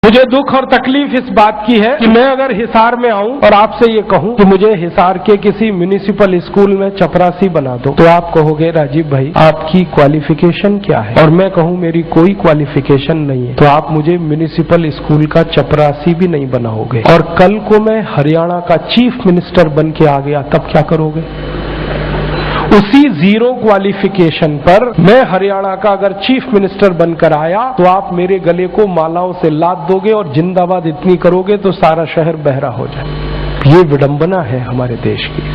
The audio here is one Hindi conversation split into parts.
मुझे दुख और तकलीफ इस बात की है कि मैं अगर हिसार में आऊं और आपसे ये कहूं कि मुझे हिसार के किसी म्युनिसिपल स्कूल में चपरासी बना दो, तो आप कहोगे राजीव भाई आपकी क्वालिफिकेशन क्या है, और मैं कहूं मेरी कोई क्वालिफिकेशन नहीं है, तो आप मुझे म्युनिसिपल स्कूल का चपरासी भी नहीं बनाओगे। और कल को मैं हरियाणा का चीफ मिनिस्टर बन के आ गया, तब क्या करोगे? उसी जीरो क्वालिफिकेशन पर मैं हरियाणा का अगर चीफ मिनिस्टर बनकर आया तो आप मेरे गले को मालाओं से लाद दोगे और जिंदाबाद इतनी करोगे तो सारा शहर बहरा हो जाए। ये विडंबना है हमारे देश की।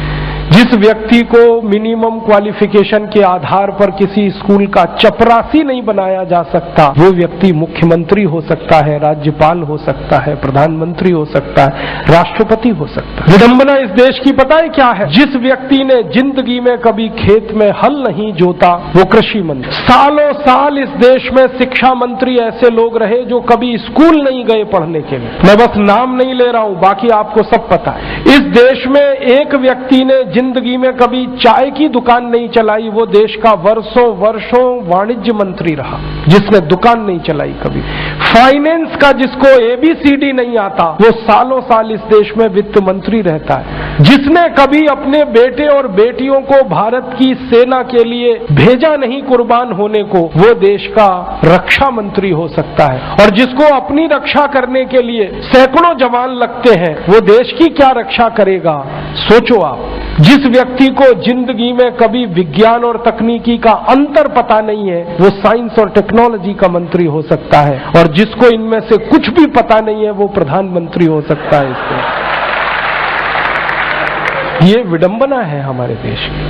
जिस व्यक्ति को मिनिमम क्वालिफिकेशन के आधार पर किसी स्कूल का चपरासी नहीं बनाया जा सकता, वो व्यक्ति मुख्यमंत्री हो सकता है, राज्यपाल हो सकता है, प्रधानमंत्री हो सकता है, राष्ट्रपति हो सकता है। विडंबना इस देश की पता है क्या है? जिस व्यक्ति ने जिंदगी में कभी खेत में हल नहीं जोता वो कृषि मंत्री। सालों साल इस देश में शिक्षा मंत्री ऐसे लोग रहे जो कभी स्कूल नहीं गए पढ़ने के लिए। मैं बस नाम नहीं ले रहा हूं, बाकी आपको सब पता है। इस देश में एक व्यक्ति ने जिंदगी में कभी चाय की दुकान नहीं चलाई, वो देश का वर्षों वर्षों वाणिज्य मंत्री रहा जिसने दुकान नहीं चलाई कभी। फाइनेंस का जिसको ABCD नहीं आता वो सालों साल इस देश में वित्त मंत्री रहता है। जिसने कभी अपने बेटे और बेटियों को भारत की सेना के लिए भेजा नहीं कुर्बान होने को, वो देश का रक्षा मंत्री हो सकता है। और जिसको अपनी रक्षा करने के लिए सैकड़ों जवान लगते हैं वो देश की क्या रक्षा करेगा? सोचो आप। जिस व्यक्ति को जिंदगी में कभी विज्ञान और तकनीकी का अंतर पता नहीं है वो साइंस और टेक्नोलॉजी का मंत्री हो सकता है, और जिसको इनमें से कुछ भी पता नहीं है वो प्रधानमंत्री हो सकता है। इससे ये विडंबना है हमारे देश की।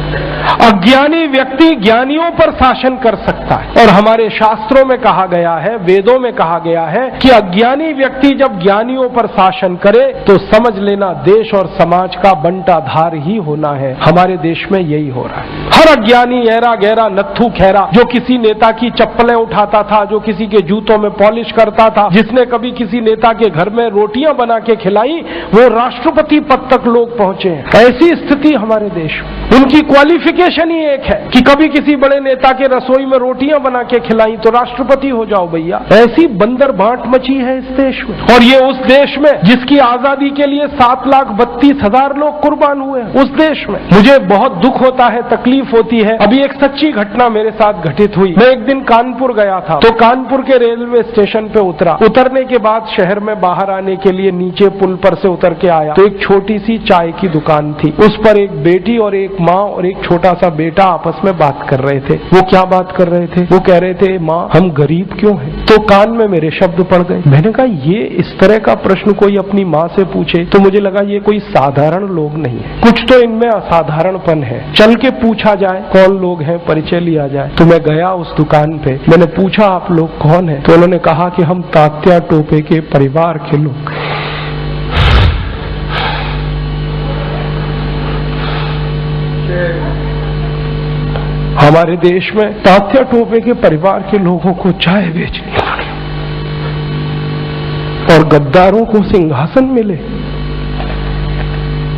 अज्ञानी व्यक्ति ज्ञानियों पर शासन कर सकता है, और हमारे शास्त्रों में कहा गया है, वेदों में कहा गया है कि अज्ञानी व्यक्ति जब ज्ञानियों पर शासन करे तो समझ लेना देश और समाज का बंटाधार ही होना है। हमारे देश में यही हो रहा है। हर अज्ञानी ऐरा गहरा नत्थू खैरा जो किसी नेता की चप्पलें उठाता था, जो किसी के जूतों में पॉलिश करता था, जिसने कभी किसी नेता के घर में रोटियां बना के खिलाई, वो राष्ट्रपति पद तक लोग पहुंचे हैं। ऐसी स्थिति हमारे देश में। उनकी क्वालिफिकेशन ही एक है कि कभी किसी बड़े नेता के रसोई में रोटियां बना के खिलाई तो राष्ट्रपति हो जाओ भैया। ऐसी बंदर बांट मची है इस देश में। और ये उस देश में जिसकी आजादी के लिए 7,32,000 लोग कुर्बान हुए हैं, उस देश में। मुझे बहुत दुख होता है, तकलीफ होती है। अभी एक सच्ची घटना मेरे साथ घटित हुई। मैं एक दिन कानपुर गया था, तो कानपुर के रेलवे स्टेशन पे उतरा। उतरने के बाद शहर में बाहर आने के लिए नीचे पुल पर से उतर के आया तो एक छोटी सी चाय की दुकान थी। उस पर एक बेटी और एक माँ और एक छोटा सा बेटा आपस में बात कर रहे थे। वो क्या बात कर रहे थे? वो कह रहे थे, माँ हम गरीब क्यों हैं? तो कान में मेरे शब्द पड़ गए। मैंने कहा ये इस तरह का प्रश्न कोई अपनी माँ से पूछे तो मुझे लगा ये कोई साधारण लोग नहीं है, कुछ तो इनमें असाधारणपन है। चल के पूछा जाए कौन लोग हैं, परिचय लिया जाए। तो मैं गया उस दुकान पे, मैंने पूछा आप लोग कौन है? तो उन्होंने कहा कि हम तात्या टोपे के परिवार के लोग। हमारे देश में तात्या टोपे के परिवार के लोगों को चाय बेचनी पड़ी और गद्दारों को सिंहासन मिले।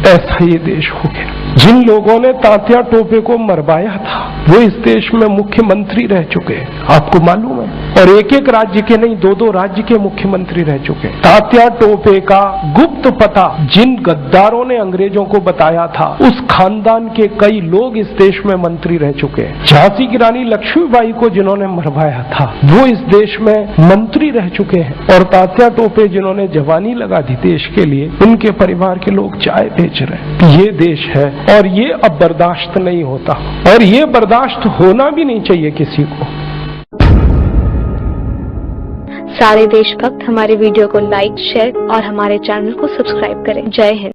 ऐसा ये देश हो गया। जिन लोगों ने तात्या टोपे को मरवाया था वो इस देश में मुख्यमंत्री रह चुके हैं, आपको मालूम है। और एक एक राज्य के नहीं, 2-2 राज्य के मुख्यमंत्री रह चुके हैं। तात्या टोपे का गुप्त पता जिन गद्दारों ने अंग्रेजों को बताया था, उस खानदान के कई लोग इस देश में मंत्री रह चुके हैं। झांसी की रानी लक्ष्मीबाई को जिन्होंने मरवाया था वो इस देश में मंत्री रह चुके हैं। और तात्या टोपे जिन्होंने जवानी लगा दी देश के लिए, उनके परिवार के लोग चाय बेच रहे हैं। ये देश है और ये अब बर्दाश्त नहीं होता, और ये बर्दाश्त होना भी नहीं चाहिए किसी को। सारे देशभक्त हमारे वीडियो को लाइक, शेयर और हमारे चैनल को सब्सक्राइब करें। जय हिंद।